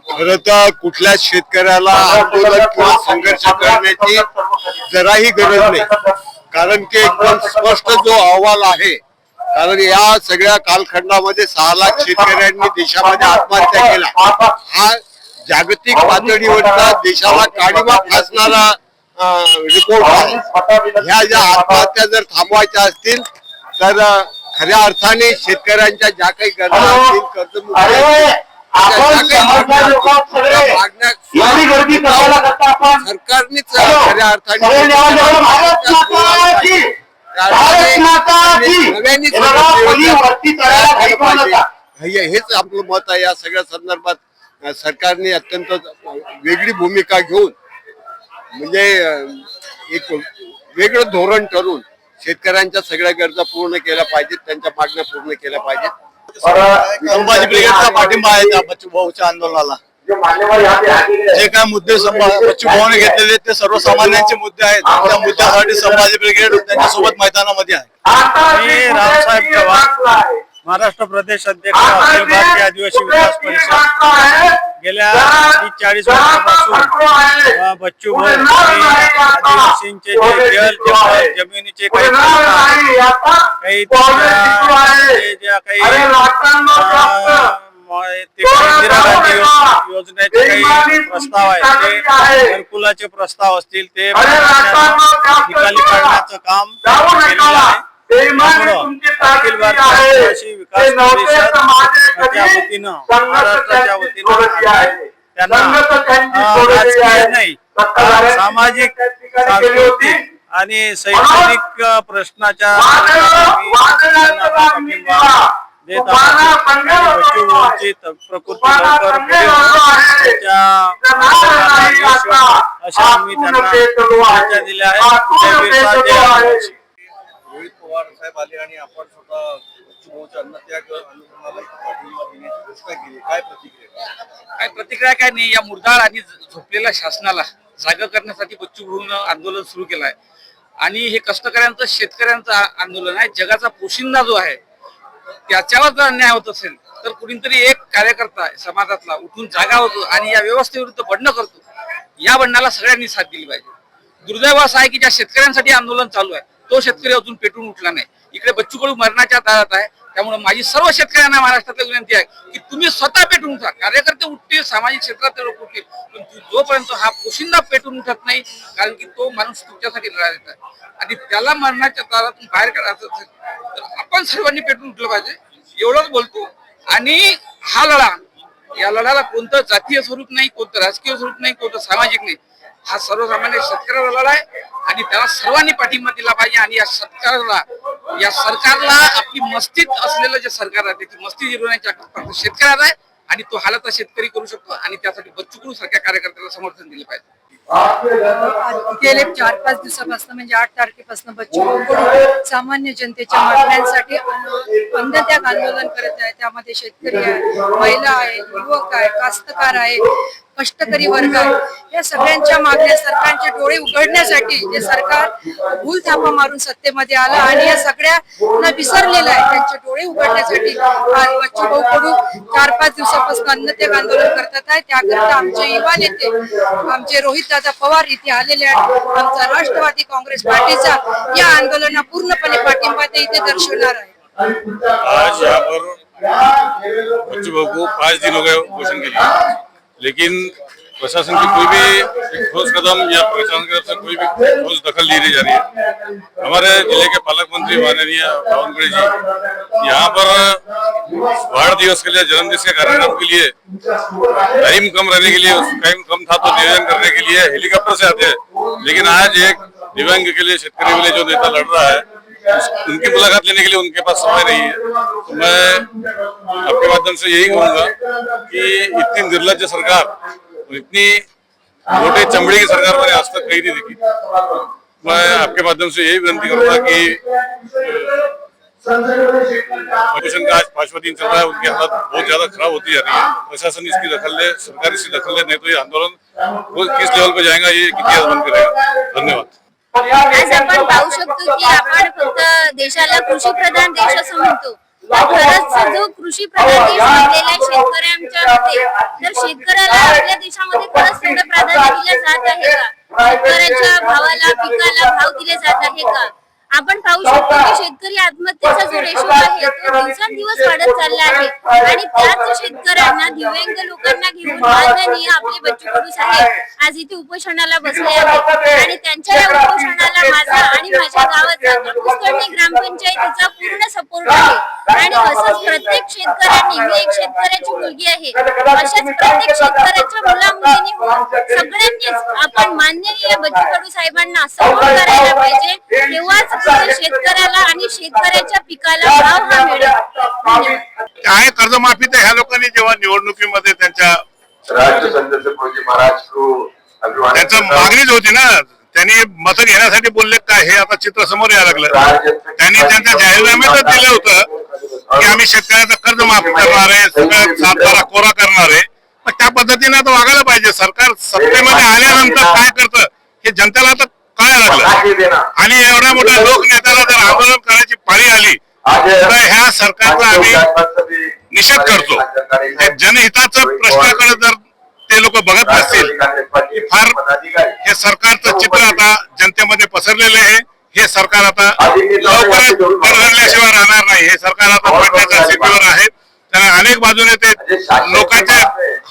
खरं तर कुठल्या शेतकऱ्याला आंदोलन किंवा संघर्ष करण्याची जराही गरज नाही, कारण की एकदम स्पष्ट जो अहवाल आहे. कारण या सगळ्या कालखंडामध्ये 6 लाख शेतकऱ्यांनी देशामध्ये आत्महत्या केल्या. हा जागतिक पातळीवरचा देशाला काळीमा फासणारा रिपोर्ट आहे. ह्या ज्या आत्महत्या जर थांबवायच्या असतील तर खऱ्या अर्थाने शेतकऱ्यांच्या ज्या काही गरजा असतील, कर्जमुक्ती सरकारनेच खऱ्या अर्थाने हेच आपलं मत आहे. या सगळ्या संदर्भात सरकारने अत्यंत वेगळी भूमिका घेऊन म्हणजे एक वेगळं धोरण ठरवून शेतकऱ्यांच्या सगळ्या गरजा पूर्ण केल्या पाहिजेत, त्यांच्या मागण्या पूर्ण केल्या पाहिजेत. संभाजी ब्रिगेडचा पाठिंबा आहे त्या बच्चूभाऊच्या आंदोलनाला. जे काय मुद्दे बच्चूभाऊने घेतलेले ते सर्वसामान्यांचे मुद्दे आहेत. त्या मुद्द्यासाठी संभाजी ब्रिगेड त्यांच्यासोबत मैदानामध्ये आहे. मी रावसाहेब चव्हाण, महाराष्ट्र प्रदेश अध्यक्ष अखिल भारतीय आदिवासी विकास परिषद. गेल्या 30-40 वर्षापासून बच्चूभाऊ आदिवासींचे जे जमिनीचे काही ज्या काही इंदिरा गांधी योजनेचे काही प्रस्ताव आहेत, ते घरकुलाचे प्रस्ताव असतील, ते निकाली काढण्याचं काम केलेलं आहे. अखिल भारतीय आदिवासी विकास परिषदच्या वतीनं, महाराष्ट्राच्या वतीनं त्यांना राजकीय नाही, सामाजिक, सांस्कृतिक आणि शैक्षणिक प्रश्नाच्या देत बच्चूभाऊंची प्रकृती लवकर अशा आम्ही त्यांना शुभेच्छा दिल्या आहेत. रोहित पवार साहेब आले आणि आपण स्वतः बच्चूभाऊच्या अन्नत्याग आंदोलनाला पाठिंबा देण्याची घोषणा केली. काय प्रतिक्रिया? काय नाही. या मुरदाळ आणि झोपलेल्या शासनाला जागा करण्यासाठी बच्चूभाऊनं आंदोलन सुरू केलं आहे. आणि हे कष्टकऱ्यांचं, शेतकऱ्यांचं आंदोलन आहे. जगाचा पोशिंदा जो आहे त्याच्यावर जर अन्याय होत असेल तर कुणीतरी एक कार्यकर्ता समाजातला उठून जागा होतो आणि या व्यवस्थेविरुद्ध बंड करतो. या बंडाला सगळ्यांनी साथ दिली पाहिजे. दुर्दैव असं आहे की ज्या शेतकऱ्यांसाठी आंदोलन चालू आहे तो शेतकरी अजून पेटून उठला नाही. इकडे बच्चूभाऊ मरणाच्या दारात आहे. त्यामुळे माझी सर्व शेतकऱ्यांना महाराष्ट्रातली विनंती आहे की तुम्ही स्वतः पेटून उठा. कार्यकर्ते उठतील, सामाजिक क्षेत्रातले लोक उठतील, पण जोपर्यंत हा पोशिंदा पेटून उठत नाही, कारण की तो माणूस तुमच्यासाठी लढा देत आहे आणि त्याला मरणाच्या दारातून बाहेर काढायचं असेल तर आपण सर्वांनी पेटून उठलं पाहिजे. एवढंच बोलतो. आणि हा लढा, या लढ्याला कोणतं जातीय स्वरूप नाही, कोणतं राजकीय स्वरूप नाही, कोणतं सामाजिक नाही. हा सर्वसामान्य शेतकऱ्याला लढा आहे आणि त्याला सर्वांनी पाठिंबा दिला पाहिजे. आणि या सरकारला आपली मस्तीत असलेलं जे सरकार आहे त्याची मस्ती जिरवण्याची फक्त शेतकऱ्याला आहे आणि तो हालत शेतकरी करू शकतो. आणि त्यासाठी बच्चूभाऊ सारख्या कार्यकर्त्याला समर्थन दिले पाहिजे. गेले 4-5 दिवसापासून म्हणजे 8 तारखेपासून बच्चूभाऊ सामान्य जनतेच्या मागण्यांसाठी अन्नत्याग आंदोलन करत आहे. त्यामध्ये शेतकरी आहे, महिला आहे, युवक आहे, कास्तकार आहे, कष्टकरी वर्ग आहे. या सगळ्यांच्या मागण्या सरकारचे डोळे उघडण्यासाठी जे सरकार भूल थापा मारून सत्तेमध्ये आलं आणि या सगळ्यांना विसरलेलं आहे, त्यांचे डोळे उघडण्यासाठी आज बच्चूभाऊ कडू 4-5 दिवसापासून अन्नत्याग आंदोलन करतात आहे. त्याकरता आमचे युवा नेते, आमचे रोहित दादा पवार इथे आलेले आहेत. आमचा राष्ट्रवादी काँग्रेस पार्टीचा या आंदोलनाला पूर्णपणे पाठिंबा ते इथे दर्शवणार आहे. आज यहाँ पर बच्चूभाऊ को 5 दिन हो गए घोषणा के लिए, लेकिन प्रशासन की कोई भी ठोस कदम या प्रशासन की तरफ से कोई भी ठोस दखल ली नहीं जा रही है. हमारे जिले के पालक मंत्री माननीय बावनकुळे जी यहाँ पर बाढ़ दिवस के लिए, जन्मदिन के कार्यक्रम के लिए टाइम कम रहने के लिए, टाइम कम था तो नियोजन करने के लिए हेलीकॉप्टर से आते हैं. लेकिन आज एक दिव्यांग के लिए, शेतकरी के लिए जो नेता लड़ रहा है उनकी मुलाकात लेने के लिए उनके पास समय नहीं है. तो मैं आपके माध्यम से यही कहूंगा कि इतनी निर्लज्ज सरकार, इतनी मोटे चमड़े की सरकार मैंने आज तक कहीं नहीं देखी. मैं आपके माध्यम से यही विनती करूंगा कि प्रदूषण का आज 5वां दिन चल रहा है, उनकी हालत बहुत ज्यादा खराब होती जा रही है. प्रशासन इसकी दखल ले, सरकार इसकी दखल ले, नहीं तो ये आंदोलन किस लेवल पर जाएगा ये इतिहास बन करेगा. धन्यवाद. आज आपण पाहू शकतो की आपण फक्त देशाला कृषी प्रधान देश असं म्हणतो, खरंच जो कृषी प्रधान देश बनलेला आहे शेतकऱ्यांच्या मध्ये, तर शेतकऱ्याला आपल्या देशामध्ये खरंच तेवढं प्राधान्य दिलं जात आहे का? शेतकऱ्याच्या भावाला पिकाला भाव दिले जात आहे का? आपण पाहू शकतो की शेतकरी आत्महत्येचा जो रेशो आहे तो दिवसेंदिवस वाढत चालला आहे आणि त्याच शेतकऱ्यांना दिव्यांग लोकांना घेऊन माननीय आपले बच्चू कडू साहेब आज इथे उपोषणाला बसले आहेत आणि त्यांच्या या उपोषणाला माझा आणि माझ्या गावाचा कापूसकर्णी ग्रामपंचायतीचा पूर्ण सपोर्ट आहे आणि असंच प्रत्येक शेतकऱ्यांनी, मी एक शेतकऱ्याची मुलगी आहे, अशाच प्रत्येक शेतकऱ्याच्या मुला मुलींनी सगळ्यांनीच आपण माननीय बच्चू कडू साहेबांना सपोर्ट करायला पाहिजे, तेव्हाच शेतकऱ्याला आणि शेतकऱ्याच्या पिकाला भाव हा मिळेल. धन्यवाद. काय कर्जमाफी तर ह्या लोकांनी जेव्हा निवडणुकीमध्ये त्यांच्या मागणीच होती ना, त्यांनी मतं घेण्यासाठी बोलले काय हे आता चित्र समोर यायला लागलं. त्यांनी त्यांच्या जाहीरनाम्यातच दिलं होतं की आम्ही शेतकऱ्याचं कर्ज माफ करणार आहे, सगळं सातबारा कोरा करणार आहे. मग त्या पद्धतीने आता वागायला पाहिजे. सरकार सत्तेमध्ये आल्यानंतर काय करतं हे जनतेला आता कळायला लागलं आणि एवढ्या मोठ्या लोकनेत्याला जर आंदोलन करायची पाळी आली तर ह्या सरकारचा आम्ही निषेध करतो. जनहिताचं प्रश्नाकडे जर ते लोक बघत नसतील, फार हे सरकारचं चित्र आता जनतेमध्ये पसरलेलं आहे. हे सरकार आता लवकरच बदलल्याशिवाय राहणार नाही. हे सरकार आता पडण्याच्या स्थितीवर आहे. त्यांना अनेक बाजूने ते लोकांच्या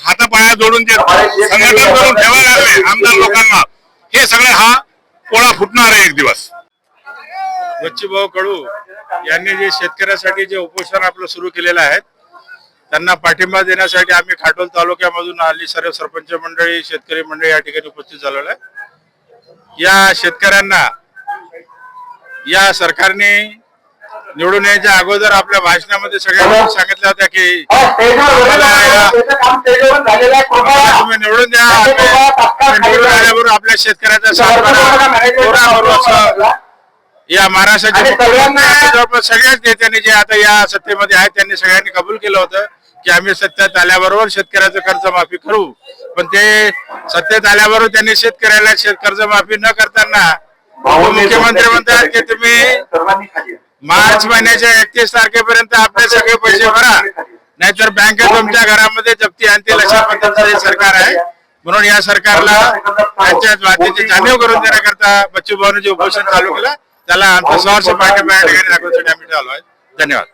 हातापाया जोडून जे संघटन करून ठेवायला लागले आमदार लोकांना, हे सगळे हा पोळा फुटणार आहे एक दिवस. बच्चूभाऊ कडू यांनी जे शेतकऱ्यासाठी जे उपोषण आपलं सुरू केलेलं आहे त्यांना पाठिंबा देण्यासाठी आम्ही खाटोल तालुक्यामधून हल्ली सर्व सरपंच मंडळी, शेतकरी मंडळी या ठिकाणी उपस्थित झालेलो आहे. या शेतकऱ्यांना या सरकारने निवडून येण्याच्या अगोदर आपल्या भाषणामध्ये सगळ्यांनी सांगितलं होतं की तुम्ही निवडून द्या, निवडून आल्याबरोबर आपल्या शेतकऱ्याचा सातबारा या महाराष्ट्राचे जवळपास सगळ्याच नेत्यांनी जे आता या सत्तेमध्ये आहेत त्यांनी सगळ्यांनी कबूल केलं होतं की आम्ही सत्तेत आल्याबरोबर शेतकऱ्याचं कर्जमाफी करू. पण ते सत्तेत आल्याबरोबर त्यांनी शेतकऱ्याला कर्जमाफी न करताना मुख्यमंत्री म्हणतात की तुम्ही मार्च महिन्याच्या 31 तारखेपर्यंत आपले सगळे पैसे भरा, नाहीतर बँकेत तुमच्या घरामध्ये जप्ती आणतील, अशा पद्धतीचे सरकार आहे. म्हणून या सरकारला त्यांच्या बाबतीची जाणीव करून देण्याकरता बच्चूभाऊने जे उपोषण चालू केलं त्याला आमचा सहर्ष पाठिंबा या ठिकाणी दाखवण्यासाठी आम्ही आलो आहे. धन्यवाद.